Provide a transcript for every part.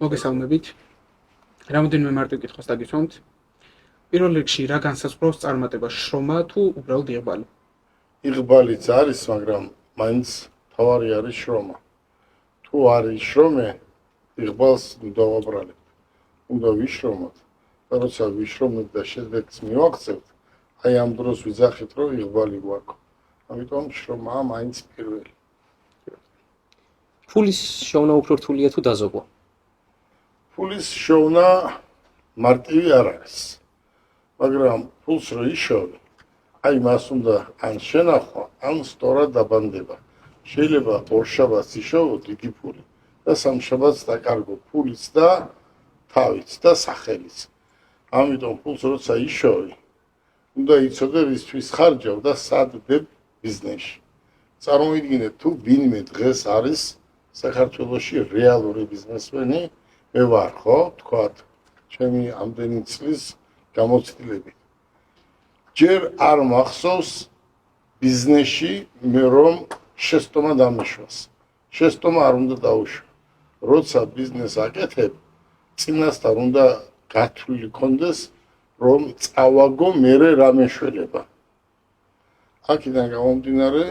მოგესალმებით. რამოდენიმე მარტივ კითხვას დაგისვამთ. პირველ რიგში რა განსაზღვრავს წარმატება, შრომა თუ უბრალოდ იღბალი? იღბალიც არის, მაგრამ მაინც თავარი არის შრომა. თუ არის შრომე, იღბალს უნდა ვაბრალებ. უნდა ვიშრომოთ. და როცა ვიშრომოთ და შედეგს მივაღწევთ, აი ამ დროს ვიძახით, რომ იღბალი გვაქვს. ამიტომ შრომაა მაინც პირველი. ფულის შოვნა უფრო რთულია თუ დაზოგვა? ფულის შოვნა მარტივი არ არის. მაგრამ ფულს რო იშოვე, აი მას უნდა ან შენახვა, ან სწორად დაბანდება. შეიძლება ორშაბათს იშოვო დიდი ფული და სამშაბათს დაკარგო ფულიც და თავიც და სახელიც. ამიტომ ფულს როცა იშოვე, უნდა იცოდე რისთვის ხარჯავ და სად დებ ბიზნესში. წარმოიდგინეთ, თუ ვინმე დღეს არის საქართველოში რეალური ბიზნესმენი, მე ვარ, ხო, თქვათ, ჩემი ამდენი წლის გამოცდილებით. ჯერ არ მახსოვს ბიზნესში მე რომ შეცდომა დამეშვას. შეცდომა არ უნდა დაუშვა. როცა ბიზნეს აკეთებ, წინასწარ უნდა გათვლილი კონდეს, რომ წავაგო მერე რა მეშველება. აქედან გამომდინარე,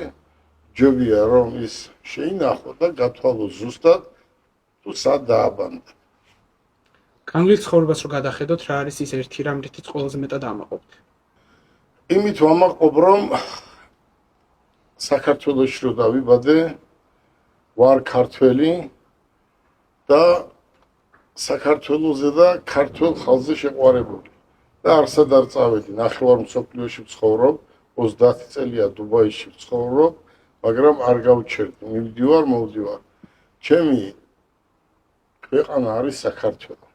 ჯობია რომ ის შეინახო და გათვალო ზუსტად თუ სად დააბანდა. განგლით ცხოვრებას რო გადახედოთ, რა არის ის ერთი რამ, რითიც ყველაზე მეტად ამაყობთ? იმით ვამაყობ, რომ საქართველოში რო დავიბადე, ვარ ქართველი და საქართველოზე და ქართველ ხალხზე შეყვარებული. და არსად არ წავედი, ნახევარ მსოფლიოში ვცხოვრობ, 30 წელია დუბაიში ვცხოვრობ, მაგრამ არ გავჩერდი, მოვდივარ. ჩემი ქვეყანა არის საქართველო.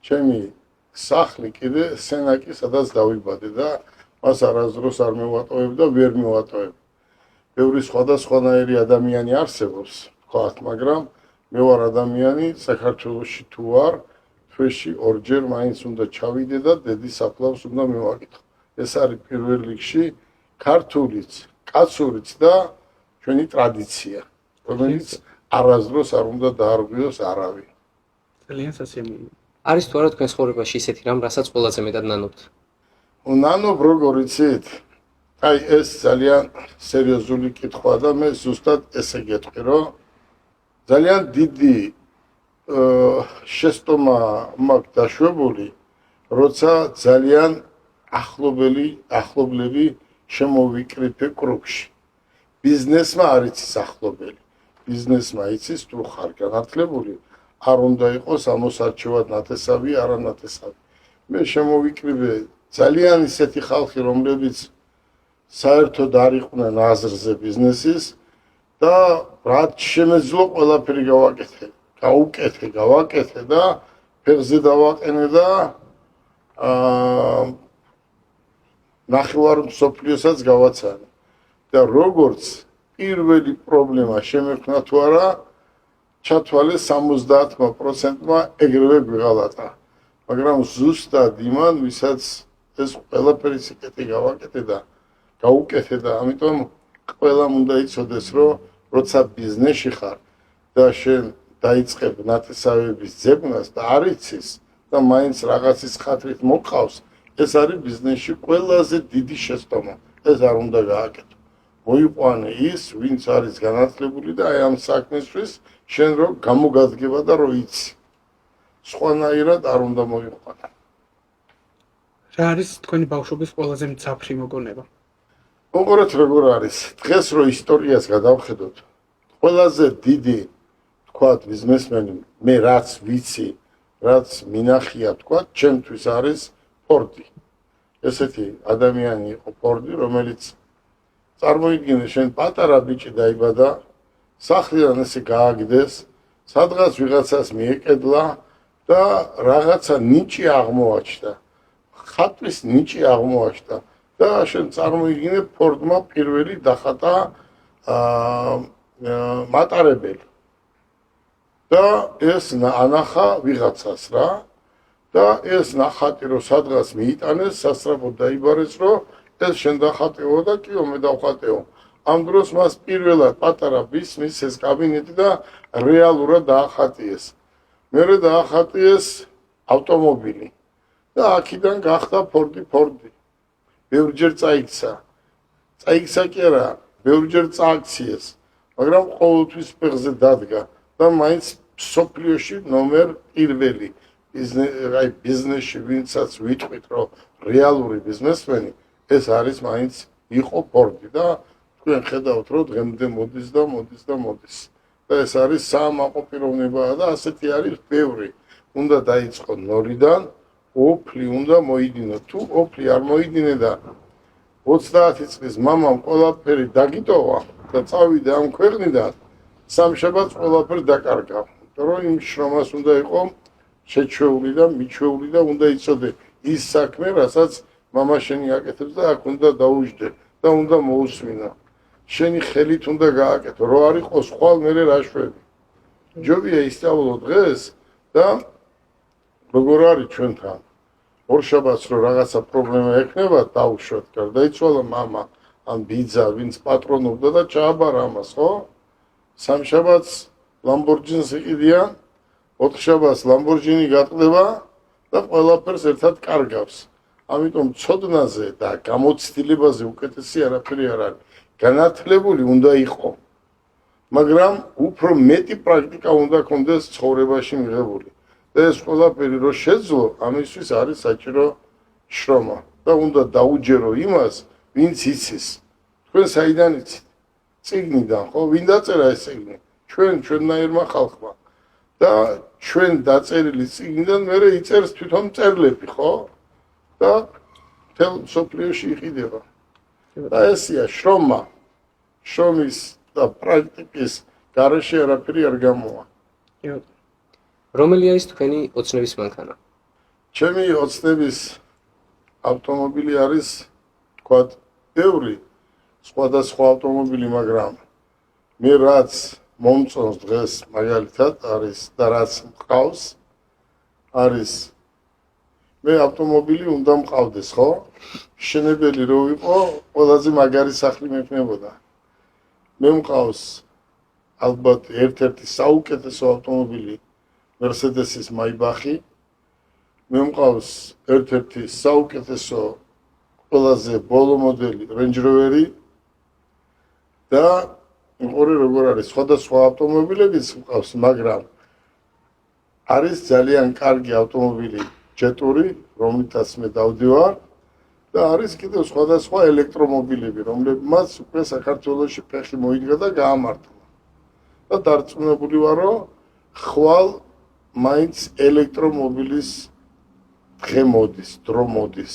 ჩემი სახლი კიდე სენაკი, სადაც დავიბადე და მას არასდროს არ მევატოვებ და ვერ მევატოვებ. ბევრი სხვადასხვანაირი ადამიანი არსებობს, ვთქვათ, მაგრამ მე ვარ ადამიანი, საქართველოში თუ ვარ, თვეში ორჯერ მაინც უნდა ჩავიდე და დედის საფლავს უნდა მევაკითხო. ეს არის პირველ რიგში ქართულიც, კაცურიც და ჩვენი ტრადიცია, რომელიც არასდროს არ უნდა დაარღვიოს არავინ. ძალიან სასიამოვნო. არის თუ არა თქვენ ცხოვრებაში ისეთი რამ, რასაც ყველაზე მეტად ნანობთ? ნანობ როგორ იცით? აი ეს ძალიან სერიოზული კითხვაა და მე ზუსტად ესე გეტყვი, რომ ძალიან დიდი შეცდომა მაქვს დაშვებული, როცა ძალიან ახლობლები შემოვიკრიფე კრუგში. ბიზნესმა არ იცის ახლობელი. ბიზნესმა იცის თუ ხარ განათლებული, არ უნდა იყოს ამოსარჩევად ნათესავი, არა ნათესავი. მე შემოვიკრიფე ძალიან ისეთი ხალხი, რომლებიც საერთოდ არ იყვნენ აზრზე ბიზნესის და რაც შემეძლო ყველაფერი გავაკეთე და ფეხზე დავაყენე და ნახევარ მსოფლიოსაც გავაცანე. და როგორც პირველი პრობლემა შემექმნა თუ არა, ჩათვალე 70%-მა ეგრევე გვიღალატა. მაგრამ ზუსტად იმან, ვისაც ეს ყველაფერი სიკეთე გავუკეთე და ამიტომ ყველამ უნდა იცოდეს, რომ როცა ბიზნესში ხარ და შენ დაიწყებ ნათესავების ძებნას და არ იცის და მაინც რაღაცის ხათრით მოყავს, ეს არის ბიზნესში ყველაზე დიდი შეცდომა. ეს არ უნდა გააკეთო. მოიყვანე ის, ვინც არის განათლებული და აი ამ საქმისთვის შენ რო გამოგადგება და რო იცი. სხვანაირად არ უნდა მოიყვანე. რა არის თქვენი ბავშვობის ყველაზე მძაფრი მოგონება? მოგორეთ როგორ არის? დღეს რო ისტორიას გადავხედოთ, ყველაზე დიდი თქვათ ბიზნესმენი, მე რაც ვიცი, რაც მინახია თქვათ, ჩემთვის არის ფორდი. ესეთი ადამიანი იყო ფორდი, რომელიც წარმოიდგინე, შენ პატარა ბიჭი დაიბადა, სახლიდან ესე გააგდეს, სადღაც ვიღაცას მიეკედლა და რაღაცა ნიჭი აღმოაჩნდა. ხატვის ნიჭი აღმოაჩნდა და შენ წარმოიდგინე, ფორდმა პირველი დახატა მატარებელი. და ეს ანახა ვიღაცას რა და ეს ნახატი რო სადღაც მიიტანეს, სასწრაფოდ დაიბარეს, რომ ეს შენ დახატეო და კიო მე დავხატეო. ამ დროს მას პირველად პატარა ბისმის ეს კაბინეტი და რეალურად დაახატიეს. მერე დაახატიეს ავტომობილი და აქედან გახდა ფორდი. ბევრჯერ წაიქცა კი არა, ბევრჯერ წააქციეს, მაგრამ ყოველთვის ფეხზე დადგა და მაინც სოფლიოში ნომერ პირველი ბიზნესში ვინცაც ვიტყვით, რომ რეალური ბიზნესმენი ეს არის მაინც იყო ფორდი და თქვენ ხედავთ, რომ დღემდე მოდის და ეს არის საამაყო პიროვნებაა და ასეთი არის ბევრი. უნდა დაიწყო ნოლიდან, ოფლი უნდა მოიდინო. თუ ოფლი არ მოიდინე და 30 წლის მამამ ყველაფერი დაგიტოვა და წავიდა ამ ქვეყნიდან, სამშაბათს ყველაფერი დაკარგა. რომ იმ შრომას უნდა იყო შეჩვეული და მიჩვეული და უნდა იცოდე ის საქმე, რასაც მამა შენი აკეთებს და აქ უნდა დაუჯდე და უნდა მოусმინო. შენი ხელით უნდა გააკეთო, რო არ იყოს ხვალ მერე რაშვები. ჯობია ისწავლო დღეს და როგორ არის ჩვენთან. ორშაბათს რო რაღაცა პრობლემა ექნება, დავუშვათ, გარდაიცვალა მამა, ან ბიძა, ვინც პატრონობდა და ჩააბარა ამას, ხო? სამშაბათს ლამბორჯინს იყიდიან, ოთხშაბათს ლამბორჯინი გატყდება და ყველაფერს ერთად კარგავს. ამიტომ ცოდნაზე და გამოცდილებაზე უკეთესი არაფერი არ არის. განათლებული უნდა იყო, მაგრამ უფრო მეტი პრაქტიკა უნდა ქონდეს ცხოვრებაში მიღებული. და ეს ყველაფერი რო შეძლო, ამისთვის არის საჭირო შრომა და უნდა დაუჯერო იმას, ვინც იცის. თქვენ საიდან იცით? წიგნიდან, ხო? ვინ დაწერა ეს წიგნი? ჩვენნაირმა ხალხმა. და ჩვენ დაწერილი წიგნიდან მერე იწერს თვითონ მწერლები, ხო? და მთელ მსოფლიოში იყიდება. და ესია შრომა. შრომის და პრაქტიკის გარეშე არაფერი არ გამოვა. რომელი არის თქვენი ოცნების მანქანა? ჩემი ოცნების ავტომობილი არის, თქვათ, ბევრი სხვადასხვა ავტომობილი, მაგრამ მე რაც მომწონს დღეს მაგალითად არის და რაც მყავს, არის მე ავტომობილი უნდა მყავდეს, ხო? შენებელი რო იყო, ყველაზე მაგარი სახლი მექნებოდა. მე მყავს ალბათ ერთ-ერთი საუკეთესო ავტომობილი Mercedes-ის Maybach-ი. მე მყავს ერთ-ერთი საუკეთესო ყველაზე ბოლო მოდელი Range Rover-ი და ორი როგორ არის სხვადასხვა ავტომობილებიც მყავს, მაგრამ არის ძალიან კარგი ავტომობილი Jetour-ი, რომლითაც მე დავდივარ და არის კიდევ სხვადასხვა ელექტრომობილები, რომლებმაც უკვე საქართველოში ფეხი მოიდგა და გაამართლა. და დარწმუნებული ვარ, რომ ხვალ მაინც ელექტრომობილის დღე მოდის, დრო მოდის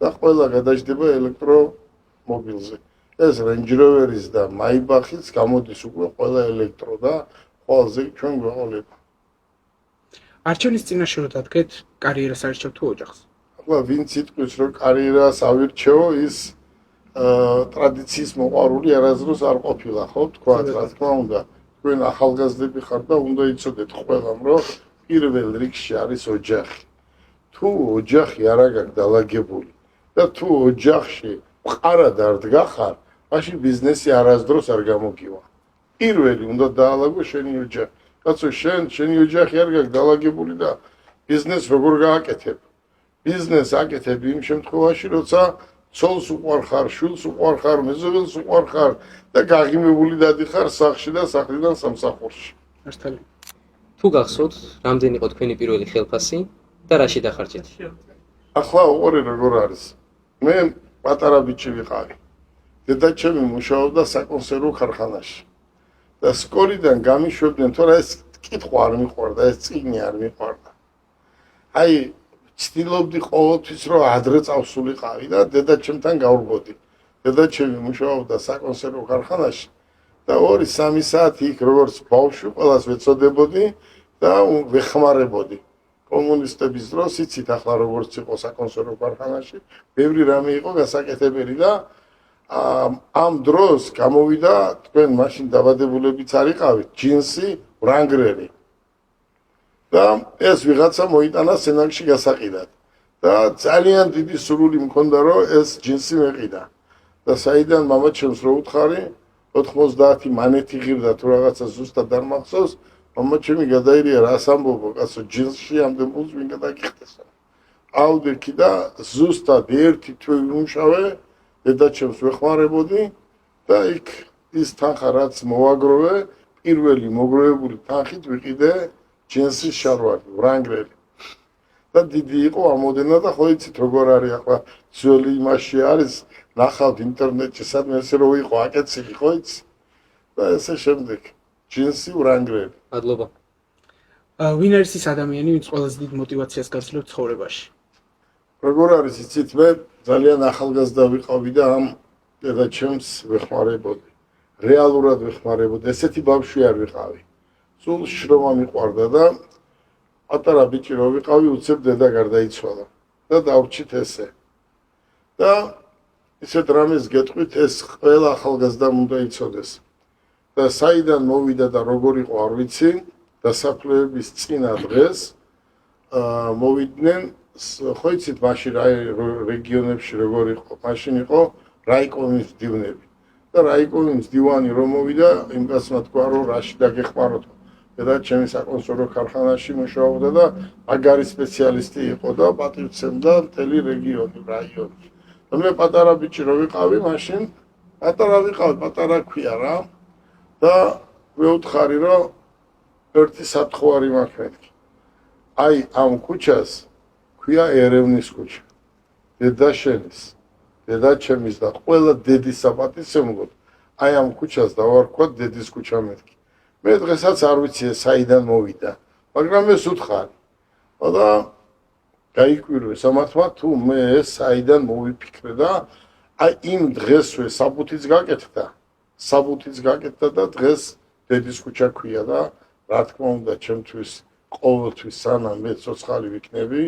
და ყველა გადაждდება ელექტრომობილზე. ეს Range Rover-ის და Maybach-იც გამოდის უკვე ყველა ელექტრო და ყველაზე ჩვენ გვეყოლება. არჩევნის წინაშე რო დადგეთ, კარიერას არჩევთ თუ ოჯახს? ახლა ვინც იტყვის, რომ კარიერას ავირჩეო, ის ტრადიციის მოყვარული არასდროს არ ყოფილა, ხო? თქვა, რა თქმა უნდა, თქვენ ახალგაზრდები ხართ და უნდა იცოდეთ ყველამ, რომ პირველ რიგში არის ოჯახი. თუ ოჯახი არ აქვს დალაგებული და თუ ოჯახში მყარად არ დგახარ, მაშინ ბიზნესი არასდროს არ გამოგივა. პირველი უნდა დაალაგო შენი ოჯახი. კაცო, შენი ოჯახი არ გაქვს დალაგებული და ბიზნეს როგორ გააკეთებ? ბიზნეს აკეთებ იმ შემთხვევაში, როცა ცოლს უყვარხარ, შვილს უყვარხარ, მეზობელს უყვარხარ და გაღიმებული დადიხარ სახლში და სახლიდან სამსახურში. მართალი. თუ გახსოვთ, რამდენი იყო თქვენი პირველი ხელფასი და რაში დახარჯეთ? ახლა უყურე როგორ არის. მე პატარა ბიჭი ვიყავი. დედაჩემი მუშაობდა საკონსერვო ქარხანაში. და სკოლიდან გამიშვებდნენ, თორე ეს კითხვა არ მიყვარდა, ეს წიგნი არ მიყვარდა. აი, ცდილობდი ყოველთვის, რომ ადრე წავსულიყავი და დედაჩემთან გავრბოდი. დედაჩემი მუშაობდა საკონსერვო ქარხანაში და 2-3 საათი იქ როგორც ბავშვი ყველას ვეცოდებოდი და ვეხმარებოდი. კომუნისტების დროს იცით ახლა როგორც იყო საკონსერვო ქარხანაში, ბევრი რამე იყო გასაკეთებელი და ამ დროს გამოვიდა თქვენ მაშინ დაბადებულებიც არ იყავით, ჯინსი ვრანგლერი. და ეს ვიღაცა მოიტანა სენაკში გასაყიდად. და ძალიან დიდი სურვილი მქონდა, რომ ეს ჯინსი მეყიდა. და საიდან მამაჩემს რო უთხარი, 90 მანეთი ღირდა თუ რაღაცა ზუსტად არ მახსოვს, მამა ჩემი გადაირია რას ამბობო კაცო ჯინსში ამდენ პულს ვინ გადაგიხდეს ავდექი და ზუსტად ერთი თვე ვიმუშავე დედაჩემს ვეხმარებოდი და იქ ის თანხა რაც მოვაგროვე პირველი მოგროვებული თანხით ვიყიდე ჯინსის შარვარი ვრანგლერი და დიდი იყო ამოდენა და ხო იცით როგორ არის ახლა ძველი იმაში არის ნახავთ ინტერნეტში სადმე ესე რო იყო აკეცილი ხო იცი და ესე შემდეგ ჯინსი ვრანგლერი მადლობა. ვინ არის ის ადამიანი, ვინც ყველაზე დიდ мотиваციას გაძლევს ცხოვრებაში? როგორ არის იცით მე ძალიან ახალგაზრდა ვიყავი და ამ დედაჩემს ვეხმარებოდი რეალურად ვეხმარებოდი ესეთი ბავშვი არ ვიყავი სულ შრომა მიყვარდა და პატარა ბიჭი რო ვიყავი უცებ დედა გარდაიცვალა და დავრჩით ესე და ისეთ რამეს გეტყვით ეს ყველა ახალგაზრდამ უნდა იცოდეს და საიდან მოვიდა და როგორ იყო არ ვიცი დასაფლავების წინა დღეს მოვიდნენ ხო იცით მაშინ რეგიონებში როგორ იყო მაშინ იყო რაიკომის მდივნები და რაიკომის მდივანი რომ მოვიდა იმ კაცმა თქვა რომ რაში დაგეხმაროთ და ჩემი საკონსერვო ქარხანაში მუშაობდა და მაგარი სპეციალისტი იყო და პატივცემდა მთელი რეგიონი რაიონი და მე პატარა ბიჭი რო ვიყავი მაშინ პატარა ქვია რა და მეუთხარი რომ ერთი საფრთხე მაქვს მეთქი აი ამ ქუჩას ქვია ერევნის ქუჩა დედაშენის დედაჩემის და ყველა დედის საპატივცემლოდ აი ამ ქუჩას დავარქვა დედის ქუჩა მეთქი მე დღესაც არ ვიცი საიდან მოვიდა მაგრამ ეს უთხარი და გაიკვირვე სამართლად თუ მე საიდან მოვიფიქრე და აი იმ დღესვე საბუთიც გაკეთდა და დღეს დედის ქუჩა ქვია და რა თქმა უნდა ჩემთვის ყოველთვის სანამ მე ცოცხალი ვიქნები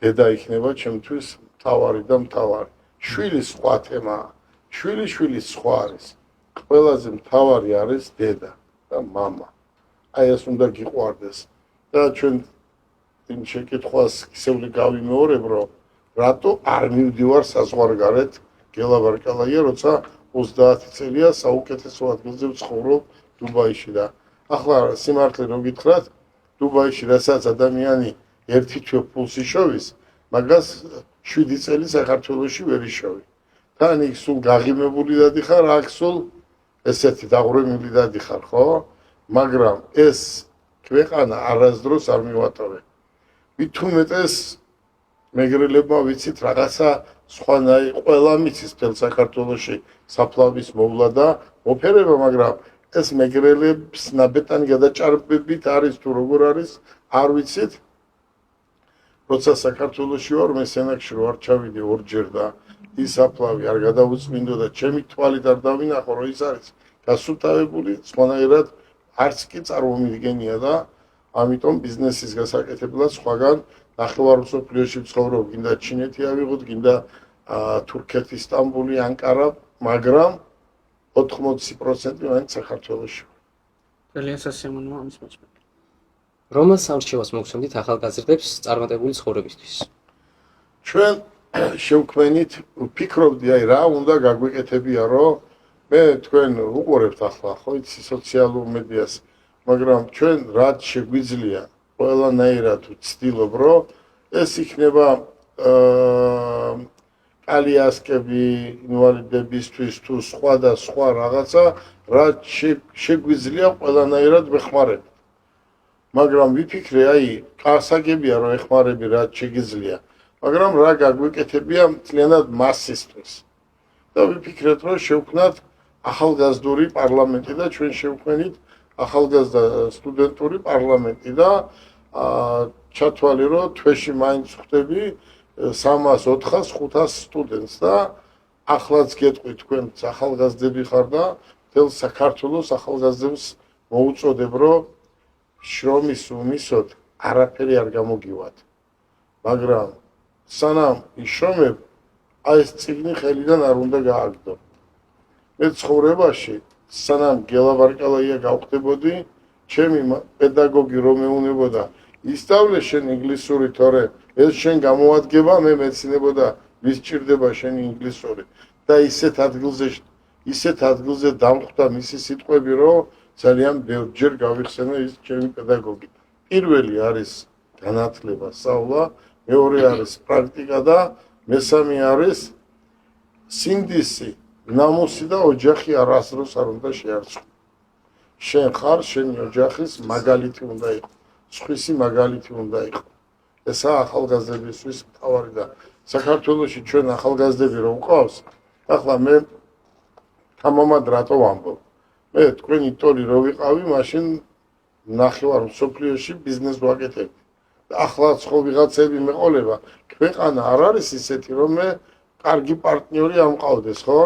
დედა იქნება ჩემთვის მთავარი და მთავარი შვილის სხვა თემა შვილის სხვა არის ყველაზე მთავარი არის დედა და მამა აი ეს უნდა გიყვარდეს და ჩვენ იმ შეკითხვას ისევ გავიმეორებ რომ რატო არ მივდივარ საზღვარგარეთ გელაბარკალაია როცა 30 წელია საუკეთესო ადგილზე ვცხოვრობ დუბაიში და ახლა სიმართლე რომ გითხრათ დუბაიში რასაც ადამიანი ერთი თვე პულს იშოვის მაგას 7 წელი საქართველოში ვერ იშოვი თან იქ სულ გაღიმებული დადიხარ აქ სულ ესეთი დაღვრემილი დადიხარ ხო მაგრამ ეს ქვეყანა არასდროს არ მივატოვე მithumetes მეგრელებმა ვიცით რაღაცა სხვანაირი ყველა მიცის თელ საქართველოში საფლავის მოვლა და მოფერება მაგრამ ეს მეგრელებს ნაბეტანი გადაჭარბებით არის თუ როგორ არის არ ვიცით როცა საქართველოში ვარ მე სენაკში ვარ ჩავიდი ორჯერ და ის საფლავი არ გადაუწმინდო და ჩემი თვალით არ დავინახო რომ ის არის გასუფთავებული სხვანაირად არც კი წარმომიდგენია და ამიტომ ბიზნესის გასაკეთებლად სხვაგან ნახევარ მსოფლიოში ვცხოვრობ გინდა ჩინეთი ავიღოთ გინდა თურქეთი სტამბული ანკარა მაგრამ 80% მაინც საქართველოში ძალიან სასიამოვნოა ამის მოწმობა რომელ სამრჩევას მოგცემთ ახალგაზრდებს წარმატებული ცხოვრებისთვის ჩვენ შევქმნით ვფიქრობდი აი რა უნდა გაგვეკეთებია რომ მე თქვენ უყურებთ ახლა ხო იცი სოციალურ მედიას მაგრამ ჩვენ რაც შეგვიძლია ყველანაირად ვცდილობ რომ ეს იქნება კალიასკები ინვალიდებისთვის თუ სხვა და სხვა რაღაცა რაც შეგვიძლია ყველანაირად ვეხმარებთ მაგრამ ვიფიქრე აი კასაგებია რომ ეხმარები რაც შეგიძლია მაგრამ რა გაგვეკეთებია მთლიანად მასისთვის და ვიფიქრეთ რომ შევქმნათ ახალგაზრდული პარლამენტი და ჩვენ შევქმნით ახალგაზრდა სტუდენტური პარლამენტი და ჩათვალე რომ თვეში მაინც ხვდები 300-400-500 სტუდენტს და ახლაც გეტყვი თქვენ ახალგაზრდები ხარ და მთელ საქართველოს ახალგაზრდებს მოუწოდებ რომ შრომის უმისოდ არაფერი არ გამოგივათ მაგრამ სანამ იშრომებ აი ეს წიგნი ხელიდან არ უნდა გააგდო მე ცხოვრებაში სანამ გელაბარკალაია გავხდებოდი ჩემი პედაგოგი რომ მეუნებოდა ისწავლე შენ ინგლისური თორე ეს შენ გამოადგება მე მეცნებოდა ვის ჭირდება შენი ინგლისური და ისეთ ადგილზე დამხვდა მისი სიტყვები რომ ძალიან ბევრჯერ გავიხსენე ის ჩემი პედაგოგი. პირველი არის განათლება, სწავლა, მეორე არის პრაქტიკა და მესამე არის სინდისი, ნამუსი და ოჯახი არასდროს არ უნდა შეარჩო. შენ ხარ შენი ოჯახის მაგალითი უნდა იყო, სხვისი მაგალითი უნდა იყო. ესაა ახალგაზრდებისთვის მთავარი და საქართველოში ჩვენ ახალგაზრდები რომ ყავს, ახლა მე თამამად რატო ვამბობ? მე თქვენი ტოლი რო ვიყავი, მაშინ ნახევარ მსოფლიოში ბიზნეს ვაკეთებდი. და ახლა ხო ვიღაცები მეყოლება, ქვეყანა არ არის ისეთი, რომ მე კარგი პარტნიორი ამყავდეს, ხო?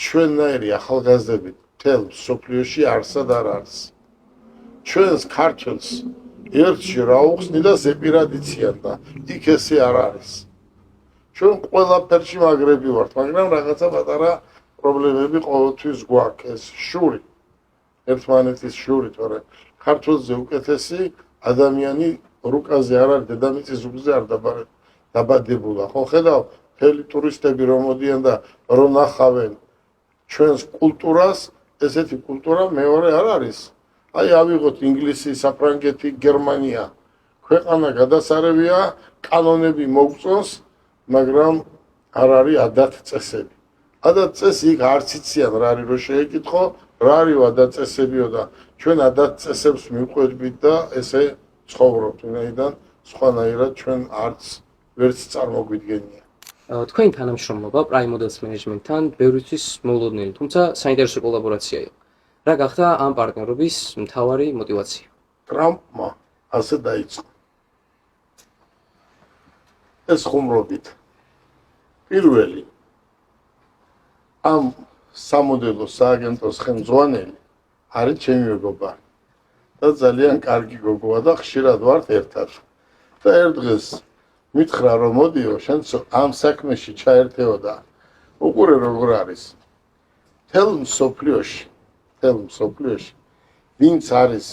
ჩვენნაირი ახალგაზრდები მთელ მსოფლიოში არსად არ არის. ჩვენს ქართველს ერთში რა უხსნი და ზეპირადიციან და იქ ესე არ არის. ჩვენ ყველაფერში მაგრები ვართ, მაგრამ რაღაცა პატარა პრობლემები ყოველთვის გვაქვს, ეს შური. ერთმანეთის შური, თორე ქართველზე უკეთესი ადამიანი რუკაზე არ არის, დედამიწის ზურგზე არ დაბადებულა. ხო ხედავ, მთელი ტურისტები რომ მოდიან და რომ ნახავენ ჩვენს კულტურას, ესეთი კულტურა მეორე არ არის. აი ავიღოთ ინგლისი, საფრანგეთი, გერმანია. ქვეყანა გადასარევია, კანონები მოგწონს, მაგრამ არ არის ადათ-წესები. ადათ-წესი იქ არც იციან რა არის რომ შეეკითხო, რა არის ადათ-წესებიო და ჩვენ ადათ-წესებს მივყვებით და ესე ცხოვრობთ, ვინაიდან სხვანაირად ჩვენ არც ვერც წარმოგვიდგენია. თქვენი თანამშრომლობა Prime Models Management-თან ბევრისთვის მოულოდნელი, თუმცა საინტერესო კოლაბორაცია იყო. რა გახდა ამ პარტნიორობის მთავარი мотиваცია? ტრამპმა ასე დაიწყო. ეს ხუმრობით. პირველი ამ სამოდელო სააგენტოს ხელმძღვანელი არის ჩემი მეგობარი და ძალიან კარგი გოგოა და ხშირად ვართ ერთად. და ერთ დღეს მითხრა რომ მოდიო, შენ ამ საქმეში ჩაერთეო და უყურე როგორ არის. მთელ მსოფლიოში ვინც არის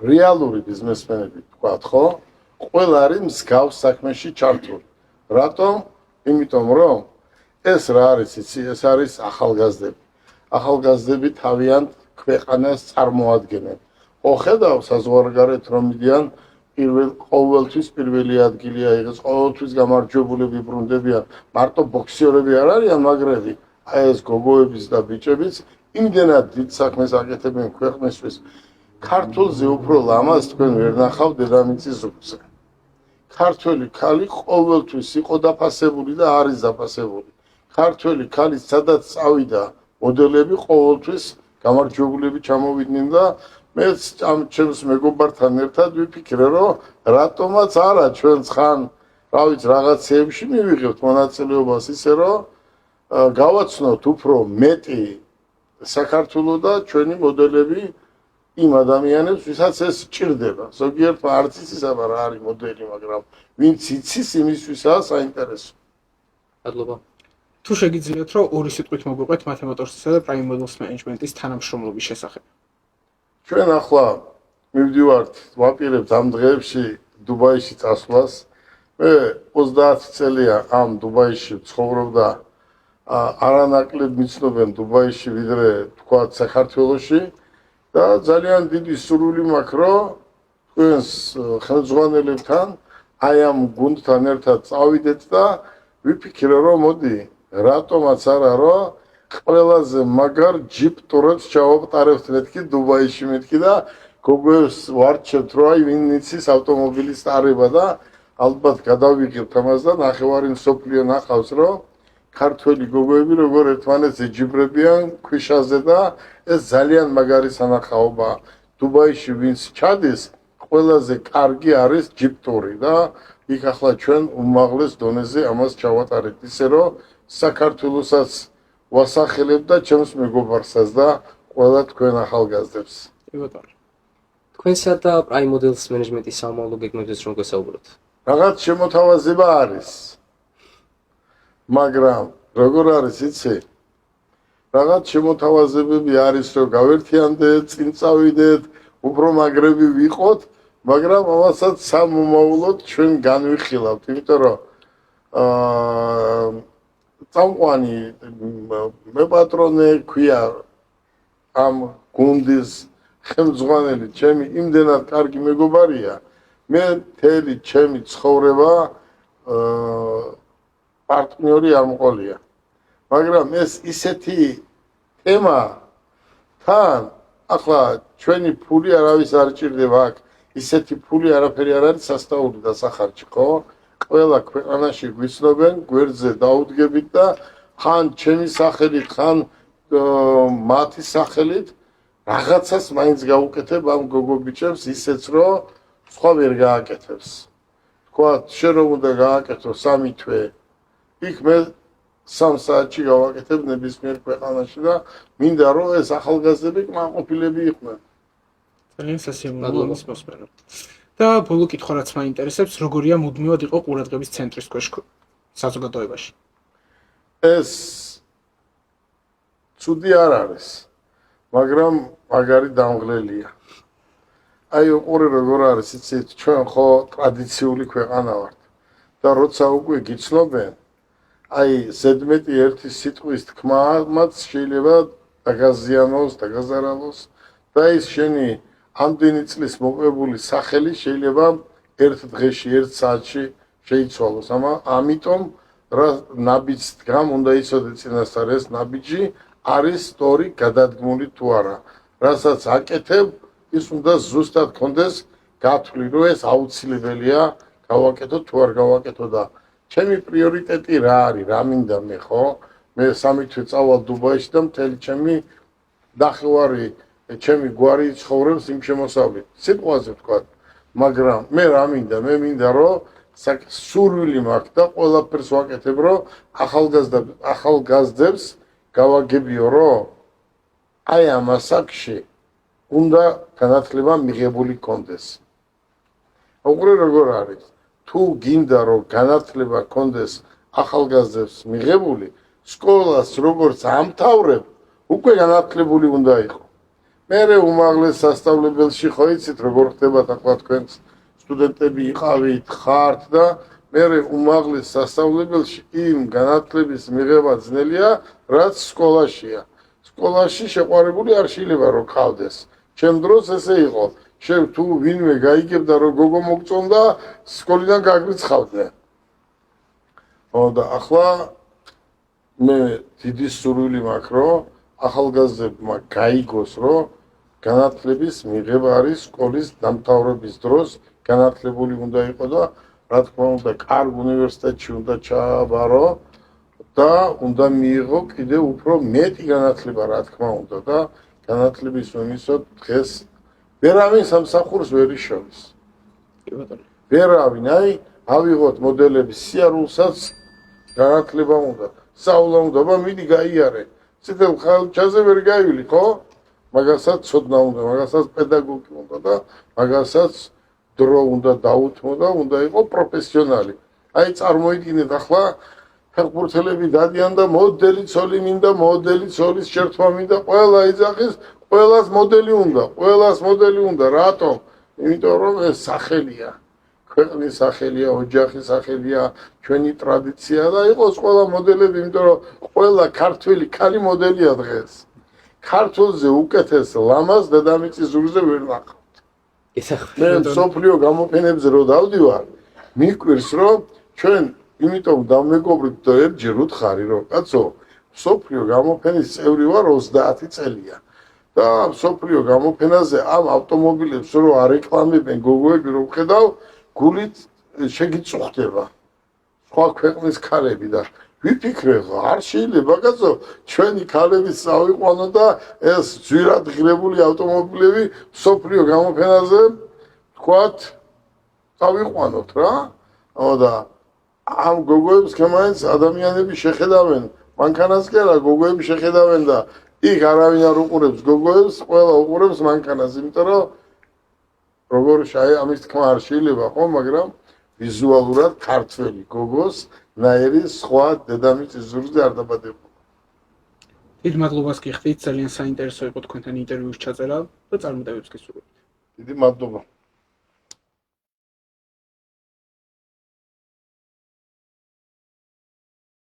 რეალური ბიზნესმენები, თქვათ, ხო? ყველა არის მსგავს საქმეში ჩართული. რატომ? იმიტომ რომ ეს რა არის, იცი, ეს არის ახალგაზრდები. ახალგაზრდები თავიანთ ქვეყანას წარმოადგენენ. ხო ხედავ საზღვარგარეთ რომ მიდიან ყოველთვის პირველი ადგილია იღებს, ყოველთვის გამარჯვებულები ბრუნდებიან. მარტო ბოქსიორები არ არიან მაგრები. აი ეს გოგოების და ბიჭებიც იმდენად დიდ საქმეს აკეთებენ ქვეყნისთვის. ქართულზე უფრო ლამაზ თქვენ ვერ ნახავთ დედამიწის ზურგზე. ქართველი ქალი ყოველთვის იყო დაფასებული და არის დაფასებული. ქართველი ქალი სადაც წავიდა, მოდელები ყოველთვის გამარჯვებულები ჩამოვიდნენ და მეც ამ ჩემს მეგობართან ერთად ვიფიქრე, რომ რატომაც არა ჩვენც ხან, რა ვიცი, რაღაცეებში მივიღებთ მონაწილეობას ისე, რომ გავაცნოთ უფრო მეტი საქართველოს და ჩვენი მოდელები იმ ადამიანებს, ვისაც ეს სჭირდება. ზოგიერთმა არც იცისება რა არის მოდელი, მაგრამ ვინც იცის, იმისთვისაა საინტერესო. მადლობა. თუ შეგიძლიათ რომ ორი სიტყვით მოგვიყვეთ Mathemator's-ისა და Prime Models Management-ის თანამშრომლობის შესახებ. ჩვენ ახლა მივდივართ, ვაპირებთ ამ დღეებში დუბაიში წასვლას. მე 30 წელია ამ დუბაიში ცხოვრობ და არანაკლებ მიცნობენ დუბაიში ვიდრე თქვა საქართველოში და ძალიან დიდი სურვილი მაქვს რომ თქვენს ხელმძღვანელებთან აი ამ გუნდთან ერთად წავიდეთ და ვიფიქრე რომ მოდი რატომაც არა რომ ყველაზე მაგარ ჯიპ ტურებს ჩავატარებთ მეთქი დუბაიში მეთქი და გოგოებს ვარჩევთ რომ აი ვინ იცის ავტომობილის ტარება და ალბათ გადავიღებთ ამას და ნახევარი მსოფლიო ნახავს რომ ქართველი გოგოები როგორ ერთმანეთს ეჯიბრებიან ქვიშაზე და ეს ძალიან მაგარი სანახაობა. დუბაიში ვინც ჩადის, ყველაზე კარგი არის ჯიპ ტური და იქ ახლა ჩვენ უმაღლეს დონეზე ამას ჩავატარეთ ისე რომ საქართველოსაც ვასახელებ და ჩემს მეგობარსაც და ყველა თქვენ ახალგაზრდებს. კი ბატონო. თქვენსა და Prime Models Management-ის სამომავლო გეგმებზეც რომ გესაუბროთ. რაღაც შემოთავაზება არის. მაგრამ როგორ არის იცი? რაღაც შემოთავაზებები არის რომ გავერთიანდეთ, წინ წავიდეთ, უფრო მაგრები ვიყოთ, მაგრამ ამასაც სამომავლოდ ჩვენ განვიხილავთ, იმიტომ რომ წამყვანი მე პატრონე ქვია ამ გუნდის ხელმძღვანელი ჩემი იმდენად კარგი მეგობარია მე მთელი ჩემი ცხოვრება პარტნიორი არ მყოლია მაგრამ ეს ისეთი თემა თან ახლა ჩვენი ფული არავის არ ჭირდება აქ ისეთი ფული არაფერი არ არის სასწაული და სახარჯი ხო ყველა ქვეყანაში გვიცნობენ გვერდზე დაუდგებით და ხან ჩემი სახელით ხან მათი სახელით რაღაცას მაინც გავუკეთებ ამ გოგო ბიჭებს ისეც რომ სხვა ვერ გააკეთებს თქვა შენ რომ უნდა გააკეთო 3 თვე იქ მე 3 საათში გავაკეთებ ნებისმიერ ქვეყანაში და მინდა რომ ეს ახალგაზრდები კმაყოფილები იყვნენ ძალიან სასიამოვნოა მოსმენო და ბოლო კითხვა რაც მაინტერესებს როგორია მუდმივად იყო ყურადღების ცენტრის ქვეშ საზოგადოებაში ეს ცუდი არ არის მაგრამ მაგარი დამღლელია აი უყურე როგორ არის იცით ჩვენ ხო ტრადიციული ქვეყანა ვართ და როცა უკვე გიცნობენ აი ზედმეტი ერთი სიტყვის თქმაც შეიძლება დაგაზიანოს დაგაზარალოს და ის შენი ამდენი წლის მოპოვებული სახელი შეიძლება ერთ დღეში ერთ საათში შეიცვალოს ამიტომ რა ნაბიჯს დგამ უნდა იცოდე წინასწარ ეს ნაბიჯი არის სწორი გადადგმული თუ არა რასაც აკეთებ ის უნდა ზუსტად კონდეს გათვლი რომ ეს აუცილებელია გავაკეთო თუ არ გავაკეთო და ჩემი პრიორიტეტი რა არის რა მინდა მე ხო მე 3 თვე წავალ დუბაიში და მთელი ჩემი ნახევარი ჩემი გვარი ცხოვრობს იმ შემოსავლით სიტყვაზე ვთქვა მაგრამ მე რა მინდა მე მინდა რომ სურვილი მაქვს და ყველაფერს ვაკეთებ რომ ახალგაზრდებს გავაგებიო რომ აი ამ ასაკში უნდა განათლება მიღებული კონდეს უყურე როგორ არის თუ გინდა რომ განათლება კონდეს ახალგაზრდებს მიღებული სკოლას როგორც ამთავრებ უკვე განათლებული უნდა იყო მერე უმაღლეს სასწავლებელში ხო იცით როგორ ხდება ახლა თქვენ სტუდენტები იყავით ხართ და მერე უმაღლეს სასწავლებელში იმ განათლების მიღება ძნელია რაც სკოლაშია სკოლაში შეყვარებული არ შეიძლება რომ ყავდეს ჩემ დროს ესე იყო შენ თუ ვინმე გაიგებდა რომ გოგო მოგწონდა სკოლიდან გაგრიცხავდნენ და ახლა მე დიდი სურვილი მაქვს რომ ახალგაზრდებმა გაიგოს რომ განათლების მიღება არის სკოლის დამთავრების დროს განათლებული უნდა იყო და რა თქმა უნდა კარგ უნივერსიტეტში უნდა ჩააბარო და უნდა მიიღო კიდე უფრო მეტი განათლება რა თქმა უნდა და განათლების უნისოდ დღეს ვერავინ სამსახურს ვერ იშოვის ვერავინ აი ავიღოთ მოდელების სიარულსაც განათლება უნდა სწავლა უნდა და მიდი გაიარე ციტელ ხალხზე ვერ გაივილი ხო მაგასაც ცოდნა უნდა მაგასაც პედაგოგი უნდა და მაგასაც დრო უნდა დაუთმო და უნდა იყო პროფესიონალი აი წარმოიდგინეთ ახლა ფეხბურთელები დადიან და მოდელი ცოლი მინდა მოდელი ცოლის შერთვა მინდა ყველა იძახის ყველას მოდელი უნდა რატომ იმიტომ რომ ეს სახელია ქვეყნის სახელია ოჯახის სახელია ჩვენი ტრადიცია და იყოს ყველა მოდელები იმიტომ რომ ყველა ქართველი ქალი მოდელია დღეს ქართულზე უკეთეს ლამაზ დედამიწის ზურგზე ვერ ნახავთ მე სოფლიო გამოფენებზე რო დავდივარ მიკვირს რომ ჩვენ იმიტომ დამეგობრით და ერთჯერ უთხარი რომ კაცო სოფლიო გამოფენის წევრი ვარ 30 წელია და სოფლიო გამოფენაზე ამ ავტომობილებს რო არეკლამებენ გოგოები რო ხედავ გულით შეგიწუხდება სხვა ქვეყნის ქალები და ვიფიქრე არ შეიძლება კაცო ჩვენი ქალები წავიყვანო და ეს ძვირად ღირებული ავტომობილები სოფლიო გამოფენაზე თქვათ წავიყვანოთ რა და ამ გოგოებს კემაინც ადამიანები შეხედავენ მანქანას კი არა გოგოები შეხედავენ და იქ არავინ არ უყურებს გოგოებს ყველა უყურებს მანქანას იმიტომ რომ როგორ შაი ამის თქმა არ შეიძლება ხო მაგრამ ვიზუალურად ქართველი გოგოს ნაირი სხვა დედამიწის ზურგზე არ დაბადებულა დიდ მადლობას გიხდით ძალიან საინტერესო იყო თქვენთან ინტერვიუს ჩაწერა და წარმატებებს გისურვებთ დიდი მადლობა